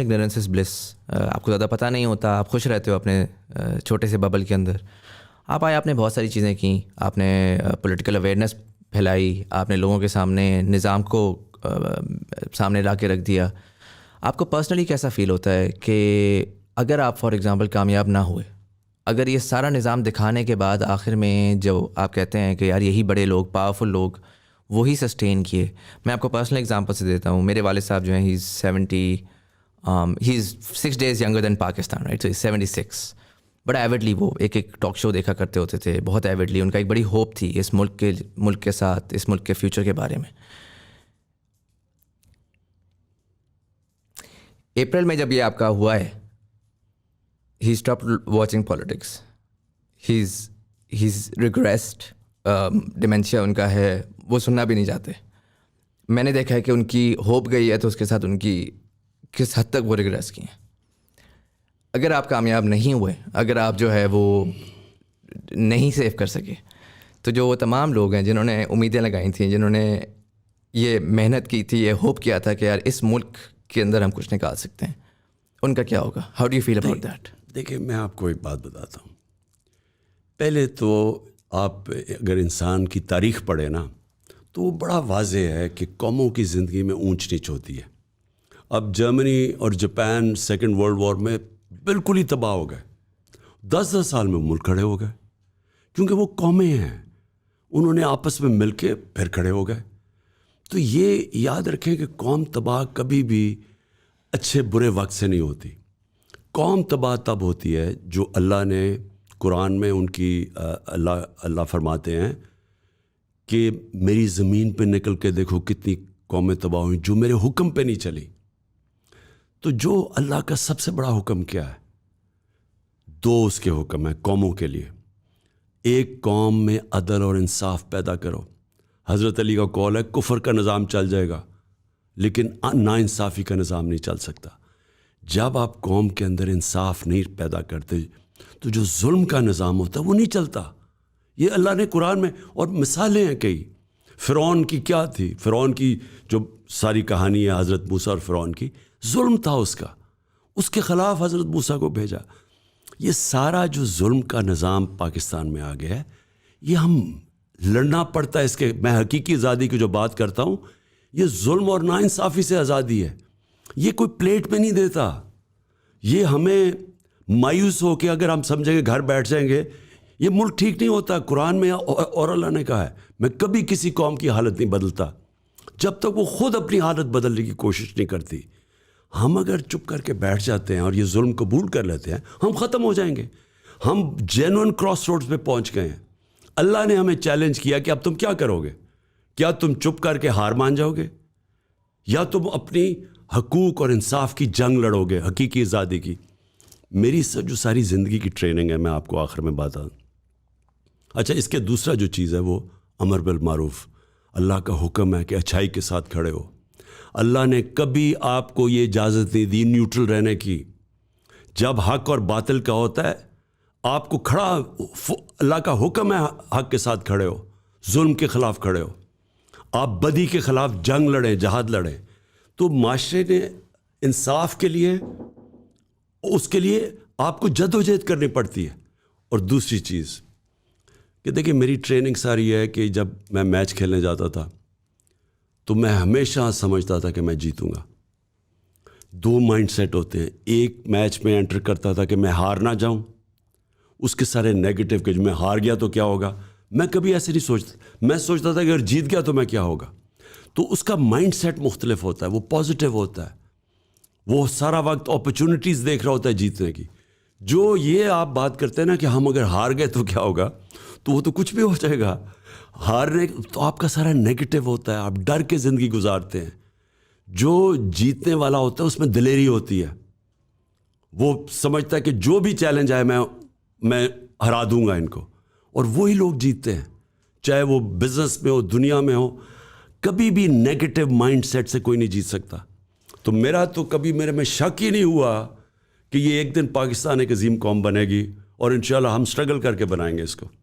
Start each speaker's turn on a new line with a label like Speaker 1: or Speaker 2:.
Speaker 1: Ignorance is bless. آپ کو زیادہ پتہ نہیں ہوتا, آپ خوش رہتے ہو اپنے چھوٹے سے ببل کے اندر. آپ آئے, آپ نے بہت ساری چیزیں کیں, آپ نے پولیٹیکل اویئرنیس پھیلائی, آپ نے لوگوں کے سامنے نظام کو سامنے لا کے رکھ دیا. آپ کو پرسنلی کیسا فیل ہوتا ہے کہ اگر آپ فار ایگزامپل کامیاب نہ ہوئے, اگر یہ سارا نظام دکھانے کے بعد آخر میں جو آپ کہتے ہیں کہ یار یہی بڑے لوگ, پاورفل لوگ, وہی سسٹین کیے. میں آپ کو پرسنل ایگزامپل سے دیتا ہوں. میرے والد صاحب جو ہیں, ہی از 6 days younger than Pakistan, right? So he's 76. بڑا ایوڈلی وہ ایک ٹاک شو دیکھا کرتے ہوتے تھے, بہت ایوڈلی. ان کا ایک بڑی ہوپ تھی اس ملک کے ساتھ, اس ملک کے فیوچر کے بارے میں. اپریل میں جب یہ آپ کا ہوا ہے, he stopped watching politics, has regressed, dementia ان کا ہے, وہ سننا بھی نہیں چاہتے. میں نے دیکھا ہے کہ ان کی ہوپ گئی ہے تو اس کے ساتھ ان کی کس حد تک وہ ریگریس کی ہیں. اگر آپ کامیاب نہیں ہوئے, اگر آپ جو ہے وہ نہیں سیو کر سکے, تو جو وہ تمام لوگ ہیں جنہوں نے امیدیں لگائی تھیں, جنہوں نے یہ محنت کی تھی, یہ ہوپ کیا تھا کہ یار اس ملک کے اندر ہم کچھ نکال سکتے ہیں, ان کا کیا ہوگا؟ How do you feel about that?
Speaker 2: دیکھیں, میں آپ کو ایک بات بتاتا ہوں. پہلے تو آپ اگر انسان کی تاریخ پڑھیں نا, تو وہ بڑا واضح ہے کہ قوموں کی زندگی میں اونچ نیچ ہوتی ہے. اب جرمنی اور جاپان سیکنڈ ورلڈ وار میں بالکل ہی تباہ ہو گئے. 10 سال میں ملک کھڑے ہو گئے, کیونکہ وہ قومیں ہیں, انہوں نے آپس میں مل کے پھر کھڑے ہو گئے. تو یہ یاد رکھیں کہ قوم تباہ کبھی بھی اچھے برے وقت سے نہیں ہوتی. قوم تباہ تب ہوتی ہے جو اللہ نے قرآن میں ان کی اللہ فرماتے ہیں کہ میری زمین پہ نکل کے دیکھو کتنی قومیں تباہ ہوئیں جو میرے حکم پہ نہیں چلی. تو جو اللہ کا سب سے بڑا حکم کیا ہے؟ 2 اس کے حکم ہیں قوموں کے لیے. ایک قوم میں عدل اور انصاف پیدا کرو. حضرت علی کا قول ہے کفر کا نظام چل جائے گا لیکن ناانصافی کا نظام نہیں چل سکتا. جب آپ قوم کے اندر انصاف نہیں پیدا کرتے تو جو ظلم کا نظام ہوتا ہے وہ نہیں چلتا. یہ اللہ نے قرآن میں, اور مثالیں ہیں کئی. فرعون کی کیا تھی؟ فرعون کی جو ساری کہانی ہے حضرت موسیٰ اور فرعون کی, ظلم تھا اس کا, اس کے خلاف حضرت موسیٰ کو بھیجا. یہ سارا جو ظلم کا نظام پاکستان میں آ گیا ہے, یہ ہم لڑنا پڑتا ہے اس کے. میں حقیقی آزادی کی جو بات کرتا ہوں, یہ ظلم اور ناانصافی سے آزادی ہے. یہ کوئی پلیٹ پہ نہیں دیتا. یہ ہمیں مایوس ہو کے اگر ہم سمجھیں گے گھر بیٹھ جائیں گے, یہ ملک ٹھیک نہیں ہوتا. قرآن میں اور اللہ نے کہا ہے میں کبھی کسی قوم کی حالت نہیں بدلتا جب تک وہ خود اپنی حالت بدلنے کی کوشش نہیں کرتی. ہم اگر چپ کر کے بیٹھ جاتے ہیں اور یہ ظلم قبول کر لیتے ہیں, ہم ختم ہو جائیں گے. ہم جینوئن کراس روڈز پہ پہنچ گئے ہیں. اللہ نے ہمیں چیلنج کیا کہ اب تم کیا کرو گے؟ کیا تم چپ کر کے ہار مان جاؤ گے, یا تم اپنی حقوق اور انصاف کی جنگ لڑو گے, حقیقی آزادی کی؟ میری جو ساری زندگی کی ٹریننگ ہے, میں آپ کو آخر میں بتاؤں. اچھا, اس کے دوسرا جو چیز ہے وہ امر بالمعروف. اللہ کا حکم ہے کہ اچھائی کے ساتھ کھڑے ہو. اللہ نے کبھی آپ کو یہ اجازت نہیں دی نیوٹرل رہنے کی. جب حق اور باطل کا ہوتا ہے آپ کو کھڑا, اللہ کا حکم ہے حق کے ساتھ کھڑے ہو, ظلم کے خلاف کھڑے ہو, آپ بدی کے خلاف جنگ لڑیں, جہاد لڑیں. تو معاشرے نے انصاف کے لیے, اس کے لیے آپ کو جدوجہد کرنی پڑتی ہے. اور دوسری چیز کہ دیکھیں, میری ٹریننگ ساری ہے کہ جب میں میچ کھیلنے جاتا تھا تو میں ہمیشہ سمجھتا تھا کہ میں جیتوں گا. 2 مائنڈ سیٹ ہوتے ہیں. ایک میچ میں انٹر کرتا تھا کہ میں ہار نہ جاؤں, اس کے سارے نیگیٹو کہ جو میں ہار گیا تو کیا ہوگا. میں کبھی ایسے نہیں سوچتا. میں سوچتا تھا کہ اگر جیت گیا تو میں کیا ہوگا. تو اس کا مائنڈ سیٹ مختلف ہوتا ہے, وہ پازیٹیو ہوتا ہے, وہ سارا وقت اپرچونٹیز دیکھ رہا ہوتا ہے جیتنے کی. جو یہ آپ بات کرتے ہیں نا کہ ہم اگر ہار گئے تو کیا ہوگا, تو وہ تو کچھ بھی ہو جائے گا. ہارنے تو آپ کا سارا نیگیٹو ہوتا ہے, آپ ڈر کے زندگی گزارتے ہیں. جو جیتنے والا ہوتا ہے اس میں دلیری ہوتی ہے, وہ سمجھتا ہے کہ جو بھی چیلنج آئے میں ہرا دوں گا ان کو. اور وہی لوگ جیتتے ہیں, چاہے وہ بزنس میں ہو, دنیا میں ہو. کبھی بھی نیگیٹو مائنڈ سیٹ سے کوئی نہیں جیت سکتا. تو میرا تو کبھی میرے میں شک ہی نہیں ہوا کہ یہ ایک دن پاکستان ایک عظیم قوم بنے گی, اور انشاءاللہ ہم سٹرگل کر کے بنائیں گے اس کو.